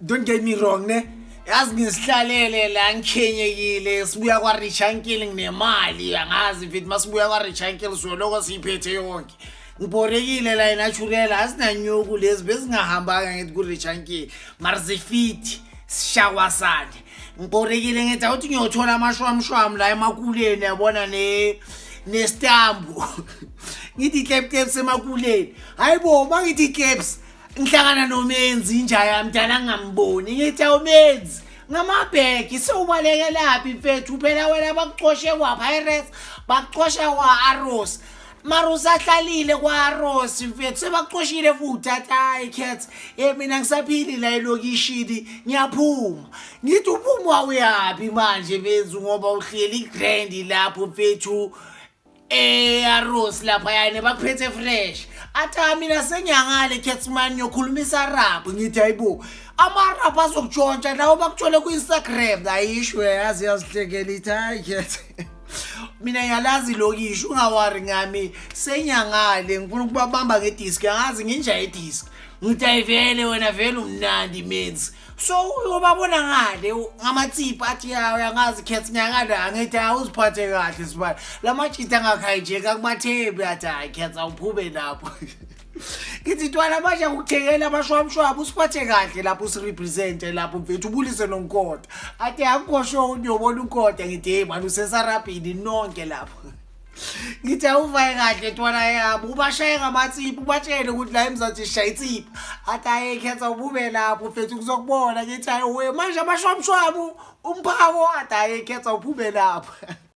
Don't get me wrong, ne? Yazi ngisihlalele la ngikhenyekile sibuya kwa Rich Uncle nginemali angazi mfethu masibuya kwa Rich Uncle soloko siyiphethe yonke. Ngiborekile la inachulela asinanyuku lezi bezingahambanga ngithi ku Rich Uncle mara zifit sishawasane. Ngiborekile ngithi awuthi ngiyothola amashwamshwam la emakuleni yabona nestambu. Ngithi iCapTap semakuleni. Hayibo mangithi iCaps ngihlangana nomenzi injaya mdala ngamboni ngithi awumenzi ngamabheki sewubaleke laphi mfethu phela wena bakuxoshe kwa Pirates bakuxosha kwa Arrows mara usahlalile kwa Arrows mfethu sebakuxoshile futhi hayi cats mina ngisaphili la elokishini ngiyaphuma ngithi uphuma uyapi manje benzu ngoba uhleli grand lapho mfethu Arrows lapha yana bakuphethe fresh atha mina senyangale Catsman yokhulumisa rap ngithi hayibo ama-rap azokutshontsha lawo bakutshole ku-Instagram ayisho yazi yazihlekela ithi hayi cat mina ngiyalazi lokisho ungawari ngami senyangale ngifuna ukubabamba ngedisk angazi nginja idisk ngithi ayivele wena vele umnandi menzi so uyobabona ngale ngamatsipho athi yawo yangazi cats nyangala ngithi awuziphathe kahle sibala lamajita angakhayijeka kumathembi athi hayi cats awuphube lapho ngithi ntwana manje ukuthekela abashwamshwaba usiphathe kahle lapho usirepresente lapho mfethu ubulise nonkota athi akukho show uyobona unkota ngithi hey manje usesarabhini nonke lapho ngithi awuvaye kahle ntwana yabo ubashaye ngamatsipho ubatshele ukuthi la eMzansi sishaya itsipho athi hayi cats awubube lapho mfethu kuzokubona ngithi hayi we manje abashwamshwabu umphako athi hayi cats awuphube lapho